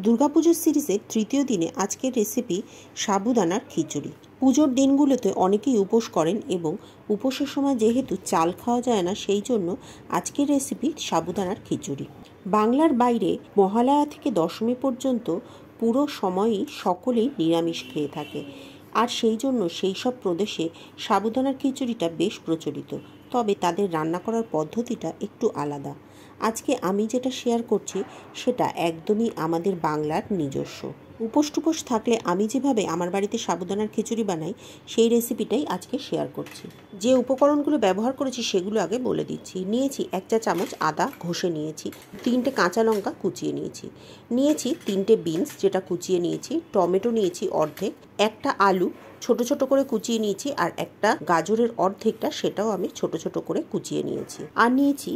দুর্গাপুজোর সিরিজের তৃতীয় দিনে আজকের রেসিপি সাবুদানার খিচুড়ি। পুজোর দিনগুলোতে অনেকেই উপোস করেন এবং উপোসের সময় যেহেতু চাল খাওয়া যায় না, সেই জন্য আজকের রেসিপি সাবুদানার খিচুড়ি। বাংলার বাইরে মহালয়া থেকে দশমী পর্যন্ত পুরো সময়ই সকলেই নিরামিষ খেয়ে থাকে, আর সেই জন্য সেই সব প্রদেশে সাবুদানার খিচুড়িটা বেশ প্রচলিত। তবে তাদের রান্না করার পদ্ধতিটা একটু আলাদা। আজকে আমি যেটা শেয়ার করছি সেটা একদমই আমাদের বাংলার নিজস্ব। উপোস টুপোস থাকলে আমি যেভাবে আমার বাড়িতে সাবুদানার খিচুড়ি বানাই, সেই রেসিপিটাই আজকে শেয়ার করছি। যে উপকরণগুলো ব্যবহার করেছি সেগুলো আগে বলে দিচ্ছি। নিয়েছি 1 চা চামচ আদা ঘষে নিয়েছি, 3টে কাঁচা লঙ্কা কুচিয়ে নিয়েছি, 3টে বিনস যেটা কুচিয়ে নিয়েছি, টমেটো নিয়েছি অর্ধেক, একটা আলু ছোট ছোট করে কুচিয়ে নিয়েছি, আর একটা গাজরের অর্ধেকটা সেটাও আমি ছোট ছোট করে কুচিয়ে নিয়েছি, আর নিয়েছি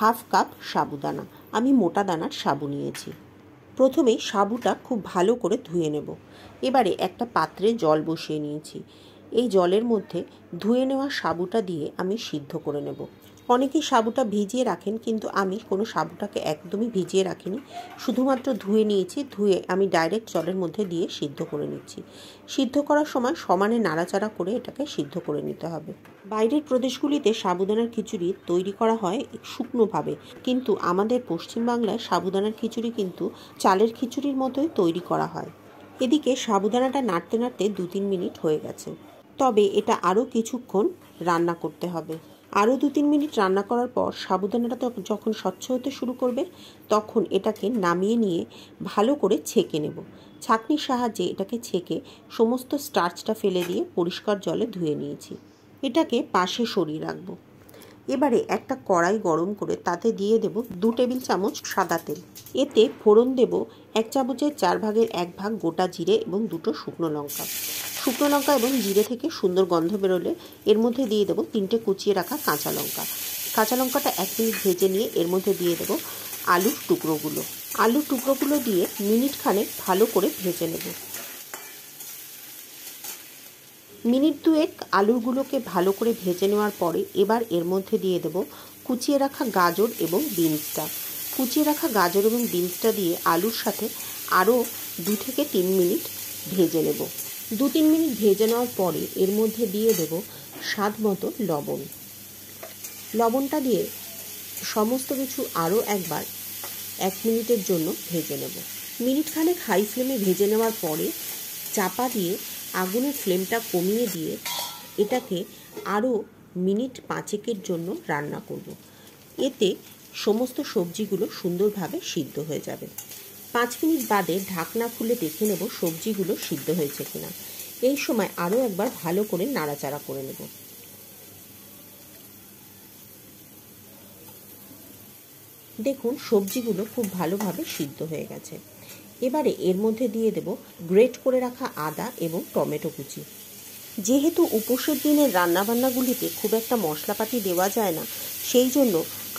1/2 কাপ সাবুদানা। আমি মোটা দানার সাবু নিয়েছি। প্রথমেই সাবুটা খুব ভালো করে ধুয়ে নেব। এবারে একটা পাত্রে জল বসিয়ে নিয়েছি। এই জলের মধ্যে ধুয়ে নেওয়া সাবুটা দিয়ে আমি সিদ্ধ করে নেব। অনেকেই সাবুটা ভিজিয়ে রাখেন, কিন্তু আমি কোনো সাবুটাকে একদমই ভিজিয়ে রাখিনি, শুধুমাত্র ধুয়ে নিয়েছি। ধুয়ে আমি ডাইরেক্ট জলের মধ্যে দিয়ে সিদ্ধ করে নিচ্ছি। সিদ্ধ করার সময় সমানে নাড়াচাড়া করে এটাকে সিদ্ধ করে নিতে হবে। বাইরের প্রদেশগুলিতে সাবুদানার খিচুড়ি তৈরি করা হয় শুকনোভাবে, কিন্তু আমাদের পশ্চিমবাংলায় সাবুদানার খিচুড়ি কিন্তু চালের খিচুড়ির মতোই তৈরি করা হয়। এদিকে সাবুদানাটা নাড়তে নাড়তে 2-3 মিনিট হয়ে গেছে, তবে এটা আরও কিছুক্ষণ রান্না করতে হবে। আরও 2-3 মিনিট রান্না করার পর সাবুদানাটা যখন স্বচ্ছ হতে শুরু করবে, তখন এটাকে নামিয়ে নিয়ে ভালো করে ছেঁকে নেব। ছাঁকনির সাহায্যে এটাকে ছেঁকে সমস্ত স্টার্চটা ফেলে দিয়ে পরিষ্কার জলে ধুয়ে নিয়েছি। এটাকে পাশে সরিয়ে রাখবো। এবারে একটা কড়াই গরম করে তাতে দিয়ে দেব 2 টেবিল চামচ সাদা তেল। এতে ফোড়ন দেব 1 চামচের 4 ভাগের 1 ভাগ গোটা জিরে এবং 2টো শুকনো লঙ্কা। শুকনো লঙ্কা এবং জিরে থেকে সুন্দর গন্ধ বেরোলে এর মধ্যে দিয়ে দেবো 3টে কুচিয়ে রাখা কাঁচা লঙ্কা। কাঁচা লঙ্কাটা 1 মিনিট ভেজে নিয়ে এর মধ্যে দিয়ে দেবো আলুর টুকরোগুলো। আলুর টুকরোগুলো দিয়ে মিনিট খানেক ভালো করে ভেজে নেব। মিনিট 2 আলুগুলোকে ভালো করে ভেজে নেওয়ার পরে এবার এর মধ্যে দিয়ে দেব কুচিয়ে রাখা গাজর এবং বিনসটা। কুচিয়ে রাখা গাজর এবং বিনসটা দিয়ে আলুর সাথে আরও 2 থেকে 3 মিনিট ভেজে নেব। 2-3 মিনিট ভেজে নেওয়ার পরে এর মধ্যে দিয়ে দেব স্বাদ মতো লবণ। লবণটা দিয়ে সমস্ত কিছু আরও একবার 1 মিনিটের জন্য ভেজে নেব। মিনিট খানেক হাই ফ্লেমে ভেজে নেওয়ার পরে চাপা দিয়ে আগুনের ফ্লেমটা কমিয়ে দিয়ে এটাকে আরও মিনিট 5-এর জন্য রান্না করব। এতে সমস্ত সবজিগুলো সুন্দরভাবে সিদ্ধ হয়ে যাবে। 5 মিনিট বাদে ঢাকনা খুলে দেখে নেব সবজিগুলো সিদ্ধ হয়েছে কিনা। এই সময় আরও একবার ভালো করে নাড়াচাড়া করে নেব। দেখুন সবজিগুলো খুব ভালোভাবে সিদ্ধ হয়ে গেছে। এবারে এর মধ্যে দিয়ে দেব গ্রেট করে রাখা আদা এবং টমেটো কুচি। যেহেতু উপোসের দিনের রান্নাবান্নাগুলিতে খুব একটা মশলাপাতি দেওয়া যায় না, সেই জন্য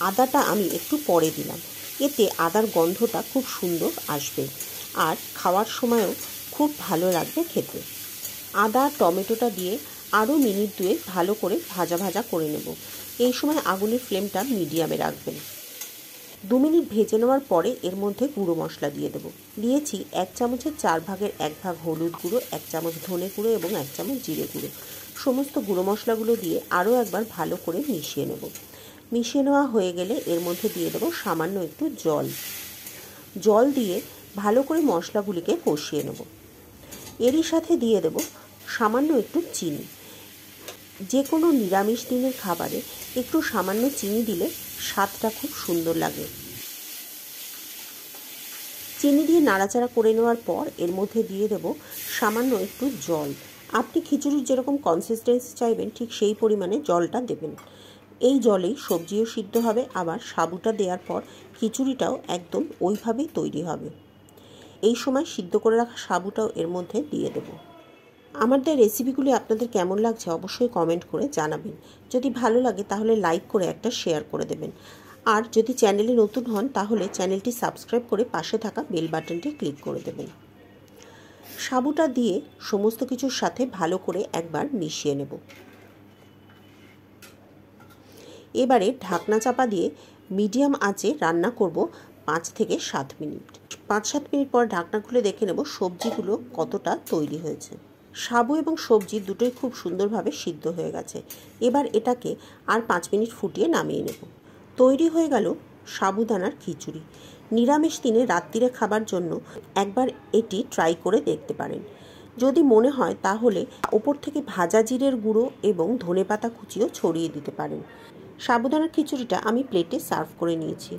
আদাটা আমি একটু পরে দিলাম। এতে আদার গন্ধটা খুব সুন্দর আসবে, আর খাওয়ার সময়ও খুব ভালো লাগবে খেতে। আদা টমেটোটা দিয়ে আরও মিনিট 2 ভালো করে ভাজা ভাজা করে নেব। এই সময় আগুনের ফ্লেমটা মিডিয়ামে রাখবেন। 2 মিনিট ভেজে নেওয়ার পরে এর মধ্যে গুঁড়ো মশলা দিয়ে দেবো। দিয়েছি 1 চামচের 4 ভাগের 1 ভাগ হলুদ গুঁড়ো, 1 চামচ ধনে গুঁড়ো এবং 1 চামচ জিরে গুঁড়ো। সমস্ত গুঁড়ো মশলাগুলো দিয়ে আরও একবার ভালো করে মিশিয়ে নেব। মিশিয়ে নেওয়া হয়ে গেলে এর মধ্যে দিয়ে দেবো সামান্য একটু জল। জল দিয়ে ভালো করে মশলাগুলিকে কষিয়ে নেব। এরই সাথে দিয়ে দেব সামান্য একটু চিনি। যে কোনো নিরামিষ দিনের খাবারে একটু সামান্য চিনি দিলে স্বাদটা খুব সুন্দর লাগে। চিনি দিয়ে নাড়াচাড়া করে নেওয়ার পর এর মধ্যে দিয়ে দেব সামান্য একটু জল। আপনি খিচুড়ির যেরকম কনসিস্টেন্সি চাইবেন ঠিক সেই পরিমাণে জলটা দেবেন। এই জলেই সবজিও সিদ্ধ হবে, আবার সাবুটা দেওয়ার পর খিচুড়িটাও একদম ওইভাবেই তৈরি হবে। এই সময় সিদ্ধ করে রাখা সাবুটাও এর মধ্যে দিয়ে দেব। আমাদের রেসিপিগুলি আপনাদের কেমন লাগছে অবশ্যই কমেন্ট করে জানাবেন। যদি ভালো লাগে তাহলে লাইক করে একটা শেয়ার করে দেবেন, আর যদি চ্যানেলে নতুন হন তাহলে চ্যানেলটি সাবস্ক্রাইব করে পাশে থাকা বেল বাটনটি ক্লিক করে দেবেন। সাবুটা দিয়ে সমস্ত কিছুর সাথে ভালো করে একবার মিশিয়ে নেব। এবারে ঢাকনা চাপা দিয়ে মিডিয়াম আঁচে রান্না করব 5 থেকে 7 মিনিট। 5-7 মিনিট পর ঢাকনা খুলে দেখে নেব সবজিগুলো কতটা তৈরি হয়েছে। সাবু এবং সবজি দুটোই খুব সুন্দরভাবে সিদ্ধ হয়ে গেছে। এবার এটাকে আর 5 মিনিট ফুটিয়ে নামিয়ে নেব। তৈরি হয়ে গেল সাবুদানার খিচুড়ি। নিরামিষ দিনে রাত্রিরে খাবার জন্য একবার এটি ট্রাই করে দেখতে পারেন। যদি মনে হয় তাহলে ওপর থেকে ভাজা জিরের গুঁড়ো এবং ধনেপাতা কুচিও ছড়িয়ে দিতে পারেন। সাবুদানার খিচুড়িটা আমি প্লেটে সার্ভ করে নিয়েছি।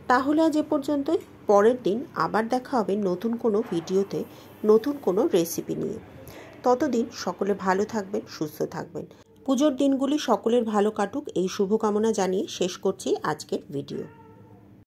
তাহলে আজ এ পর্যন্তই। পরের দিন আবার দেখা হবে নতুন কোনো ভিডিওতে, নতুন কোনো রেসিপি নিয়ে। ততদিন সকলে ভালো থাকবেন, সুস্থ থাকবেন। পুজোর দিনগুলি সকলের ভালো কাটুক এই শুভকামনা জানিয়ে শেষ করছি আজকের ভিডিও।